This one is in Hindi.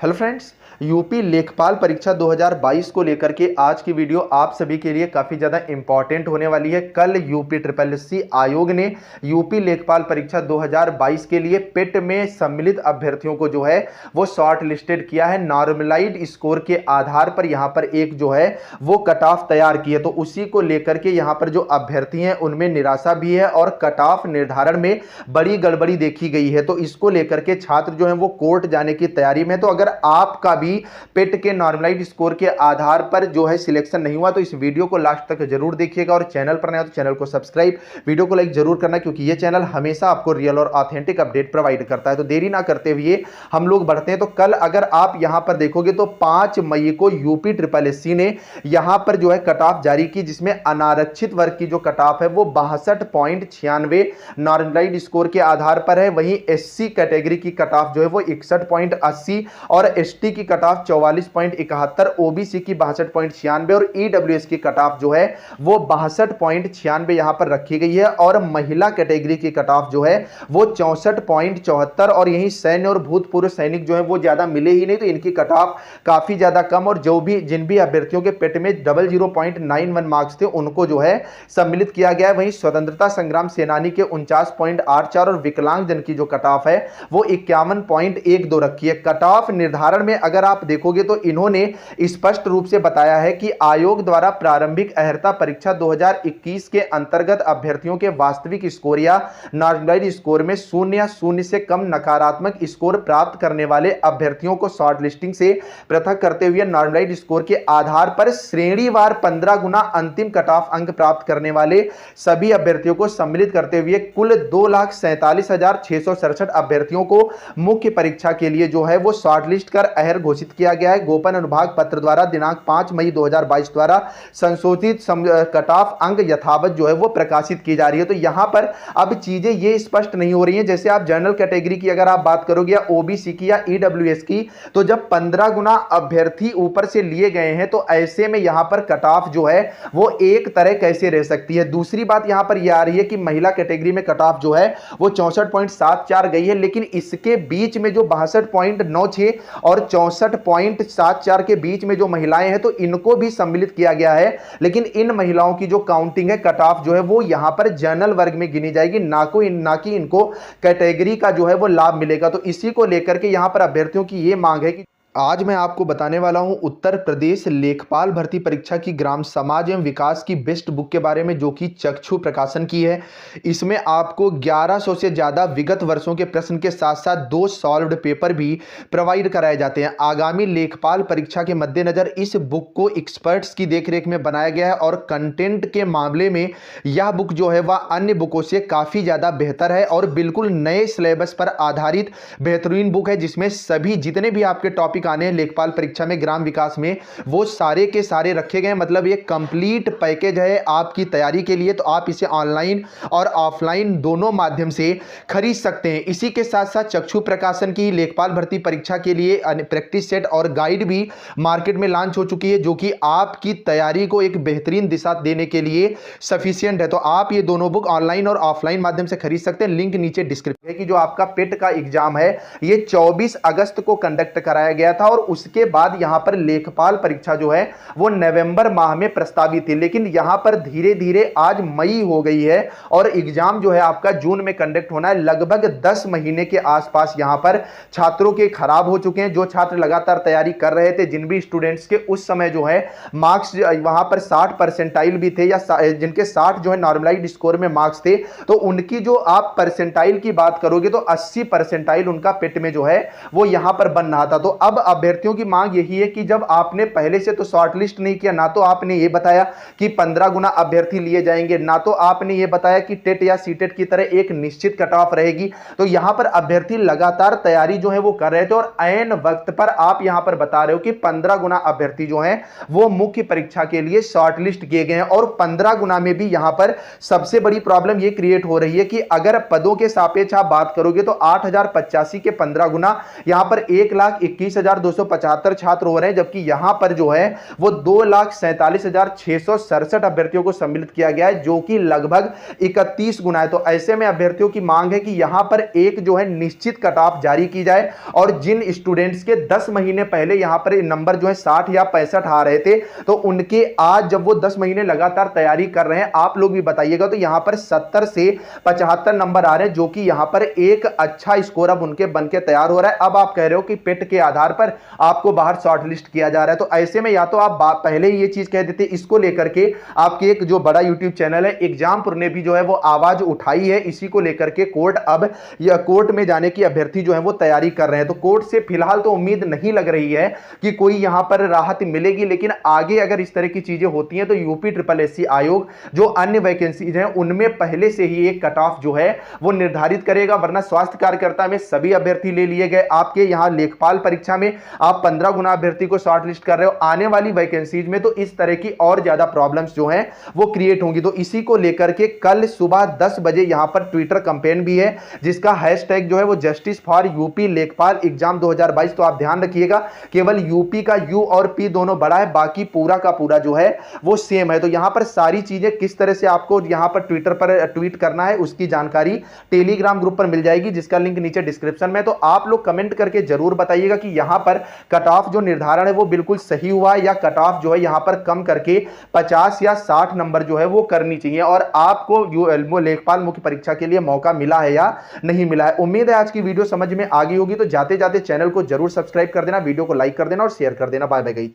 हेलो फ्रेंड्स, यूपी लेखपाल परीक्षा 2022 को लेकर के आज की वीडियो आप सभी के लिए काफ़ी ज़्यादा इंपॉर्टेंट होने वाली है। कल यूपी ट्रिपल एससी आयोग ने यूपी लेखपाल परीक्षा 2022 के लिए पेट में सम्मिलित अभ्यर्थियों को जो है वो शॉर्ट लिस्टेड किया है। नॉर्मलाइज्ड स्कोर के आधार पर यहाँ पर एक जो है वो कट ऑफ तैयार की है, तो उसी को लेकर के यहाँ पर जो अभ्यर्थी हैं उनमें निराशा भी है और कट ऑफ निर्धारण में बड़ी गड़बड़ी देखी गई है। तो इसको लेकर के छात्र जो है वो कोर्ट जाने की तैयारी में। तो अगर आपका भी पेट के नॉर्मलाइज्ड स्कोर के आधार पर जो है सिलेक्शन नहीं हुआ तो इस वीडियो को लास्ट तक जरूर देखिएगा और चैनल पर नया हो तो चैनल को सब्सक्राइब, वीडियो को लाइक जरूर करना, क्योंकि ये चैनल हमेशा आपको रियल और ऑथेंटिक अपडेट प्रोवाइड करता है। तो देरी ना करते हुए हम लोग बढ़ते हैं। तो कल अगर आप यहां पर देखोगे तो 5 मई को यूपी ट्रिपल एससी ने यहां पर जो है कट ऑफ जारी की, जिसमें अनारक्षित वर्ग की जो कट ऑफ है वो 62.96 नॉर्मलाइज्ड स्कोर के आधार पर है। वहीं एससी कैटेगरी की कट ऑफ जो है वो 61.80 और एसटी की कट ऑफ 44.71, ओबीसी की 62.96 और ईडब्ल्यूएस की कट ऑफ जो है वो 62.96 यहां पर रखी गई है। और महिला कैटेगरी की कट ऑफ जो है वो 64.74 और यही सैन्य और भूतपूर्व सैनिक जो है वो ज्यादा मिले ही नहीं, तो इनकी कट ऑफ काफी ज्यादा कम। और जो भी जिन भी अभ्यर्थियों के पेट में 00.91 मार्क्स थे उनको जो है सम्मिलित किया गया है। वहीं स्वतंत्रता संग्राम सेनानी के 49.84 और विकलांग जन की जो कट ऑफ है वो 51.12 रखी है। कट ऑफ निर्धारण में अगर आप देखोगे तो इन्होंने स्पष्ट रूप से बताया है कि आयोग द्वारा प्रारंभिक अहर्ता परीक्षा 2021 के अंतर्गत अभ्यर्थियों के वास्तविक स्कोर या नॉर्मलाइज्ड स्कोर में 0 या 0 से कम नकारात्मक स्कोर प्राप्त करने वाले अभ्यर्थियों को शॉर्ट लिस्टिंग से पृथक करते हुए नॉर्मलाइज्ड स्कोर के आधार पर श्रेणीवार 15 गुना अंतिम कट ऑफ अंक प्राप्त करने वाले सभी अभ्यर्थियों को सम्मिलित करते हुए कुल 2,47,667 अभ्यर्थियों को मुख्य परीक्षा के लिए जो है वो शॉर्टलिस्ट कर अहर घोषित किया गया है। गोपन अनुभाग पत्र द्वारा दिनांक 5 मई 2022 द्वारा संशोधित कट ऑफ अंक यथावत जो है वो प्रकाशित की जा रही है। तो यहां पर अब चीजें ये स्पष्ट नहीं हो रही हैं। जैसे आप जनरल कैटेगरी की अगर आप बात करोगे या ओबीसी की या ईडब्ल्यूएस की, तो जब 15 गुना अभ्यर्थी ऊपर से लिए गए हैं तो ऐसे में यहां पर कट ऑफ जो है वो एक तरह कैसे रह सकती है। दूसरी बात यहां पर यह आ रही है कि महिला कैटेगरी में कट ऑफ जो है वो 64.74 गई है, लेकिन इसके बीच में जो 62.96 और 64.74 के बीच में जो महिलाएं हैं तो इनको भी सम्मिलित किया गया है। लेकिन इन महिलाओं की जो काउंटिंग है कट ऑफ जो है वो यहां पर जनरल वर्ग में गिनी जाएगी, ना कि इनको कैटेगरी का जो है वो लाभ मिलेगा। तो इसी को लेकर के यहां पर अभ्यर्थियों की ये मांग है कि आज मैं आपको बताने वाला हूं उत्तर प्रदेश लेखपाल भर्ती परीक्षा की ग्राम समाज एवं विकास की बेस्ट बुक के बारे में, जो कि चक्षु प्रकाशन की है। इसमें आपको 1100 से ज़्यादा विगत वर्षों के प्रश्न के साथ साथ 2 सॉल्व्ड पेपर भी प्रोवाइड कराए जाते हैं। आगामी लेखपाल परीक्षा के मद्देनज़र इस बुक को एक्सपर्ट्स की देखरेख में बनाया गया है और कंटेंट के मामले में यह बुक जो है वह अन्य बुकों से काफ़ी ज़्यादा बेहतर है और बिल्कुल नए सिलेबस पर आधारित बेहतरीन बुक है, जिसमें सभी जितने भी आपके टॉपिक आने लेखपाल परीक्षा में ग्राम विकास में वो सारे के सारे रखे गए। मतलब ये कंप्लीट पैकेज है आपकी तैयारी के लिए। तो आप इसे ऑनलाइन और ऑफलाइन दोनों माध्यम से खरीद सकते हैं। इसी के साथ साथ चक्षु प्रकाशन की लेखपाल भर्ती परीक्षा के लिए प्रैक्टिस सेट और गाइड भी मार्केट में लॉन्च हो चुकी है, जो कि आपकी तैयारी को एक बेहतरीन दिशा देने के लिए सफिशिएंट है। तो आप ये दोनों बुक ऑनलाइन और ऑफलाइन माध्यम से खरीद सकते हैं। लिंक नीचे डिस्क्रिप्शन है कि जो आपका पेट का एग्जाम है ये 24 अगस्त को कंडक्ट कराया गया था और उसके बाद यहां पर लेखपाल परीक्षा जो है वो नवंबर माह में प्रस्तावित थी, लेकिन यहां पर धीरे धीरे आज मई हो गई है और एग्जाम जो है आपका जून में कंडक्ट होना है। लगभग 10 महीने के आसपास यहां पर छात्रों के खराब हो चुके हैं। जो छात्र लगातार तैयारी कर रहे थे, जिन भी स्टूडेंट्स के उस समय जो है मार्क्स वहां पर 60 परसेंटाइल भी थे या जिनके 60 जो है नॉर्मलाइज्ड स्कोर में मार्क्स थे, तो उनकी जो आप परसेंटाइल की बात करोगे तो 80 परसेंटाइल उनका पेट में जो है वो यहां पर बन रहा था। तो अब अभ्यर्थियों की मांग यही है कि जब आपने पहले से तो शॉर्टलिस्ट नहीं किया, ना तो आपने ये बताया कि 15 गुना अभ्यर्थी लिए जाएंगे, ना तो आपने ये बताया कि टेट या सीटेट की तरह एक निश्चित कट ऑफ रहेगी। तो यहां पर अभ्यर्थी लगातार तैयारी जो है वो कर रहे थे और ऐन वक्त पर आप यहां पर बता रहे हो कि 15 गुना अभ्यर्थी जो है वो मुख्य परीक्षा के लिए शॉर्टलिस्ट किए गए हैं। और 15 गुना में भी यहां पर सबसे बड़ी प्रॉब्लम ये क्रिएट हो रही है कि अगर पदों के सापेक्ष आप बात करोगे तो 8,085 के 15 गुना यहां पर 1,21,000 2,275 छात्र हो रहे हैं, जबकि यहां पर जो है वो 2,47,667 अभ्यर्थियों को सम्मिलित किया गया है, जो कि लगभग 31 गुना है। तो ऐसे में अभ्यर्थियों की मांग है कि यहां पर एक जो है निश्चित कट ऑफ जारी की जाए, और जिन स्टूडेंट्स के 10 महीने पहले यहां पर नंबर जो है 60 या 65 आ रहे थे, तो उनके आज जब वो 10 महीने लगातार तैयारी कर रहे हैं, आप लोग भी बताइएगा, तो यहां पर 70 से 75 नंबर आ रहे हैं, जो कि यहां पर एक अच्छा स्कोर अब उनके बनके तैयार हो रहा है। अब आप कह रहे हो कि पेट के आधार पर आपको बाहर शॉर्टलिस्ट किया जा रहा है, तो ऐसे में या तो आप पहले ही ये चीज कह देते, इसको लेकर के आपके एक जो बड़ा यूट्यूब चैनल है एग्जामपुर ने भी जो है वो आवाज उठाई है, इसी को लेकर के कोर्ट अब या कोर्ट में जाने की अभ्यर्थी जो है वो तैयारी कर रहे हैं। तो कोर्ट से फिलहाल तो उम्मीद नहीं लग रही है कि कोई यहां पर राहत मिलेगी, लेकिन आगे अगर इस तरह की चीजें होती हैं तो यूपी SSSC आयोग जो अन्य वैकेंसीज हैं उनमें पहले से ही एक कट ऑफ जो है वो निर्धारित करेगा, वरना स्वास्थ्य कार्यकर्ता में सभी अभ्यर्थी ले लिए गए। आपके यहां लेखपाल परीक्षा में आप 15 गुना अभ्यर्थी को शॉर्टलिस्ट कर रहे हो, आने वाली वैकेंसीज में तो इस तरह की और ज्यादा प्रॉब्लम्स जो हैं वो क्रिएट होंगी। तो इसी को लेकर के कल सुबह 10 बजे यहां पर ट्विटर कैंपेन भी है, जिसका हैशटैग जो है वो जस्टिस फॉर यूपी लेखपाल एग्जाम 2022। तो आप ध्यान रखिएगा, केवल यूपी का यू और पी दोनों बड़ा है, बाकी पूरा का पूरा जो है वो सेम है। तो यहां पर सारी चीजें किस तरह से आपको यहां पर ट्विटर पर ट्वीट करना है उसकी जानकारी टेलीग्राम ग्रुप पर मिल जाएगी, जिसका लिंक नीचे डिस्क्रिप्शन में। तो आप लोग कमेंट करके जरूर बताइएगा कि यहां पर कट ऑफ जो निर्धारण है वो बिल्कुल सही हुआ है, या कट ऑफ जो है यहां पर कम करके 50 या 60 नंबर जो है वो करनी चाहिए, और आपको लेखपाल मुख्य परीक्षा के लिए मौका मिला है या नहीं मिला है। उम्मीद है आज की वीडियो समझ में आ गई होगी। तो जाते जाते चैनल को जरूर सब्सक्राइब कर देना, वीडियो को लाइक कर देना और शेयर कर देना। Bye bye.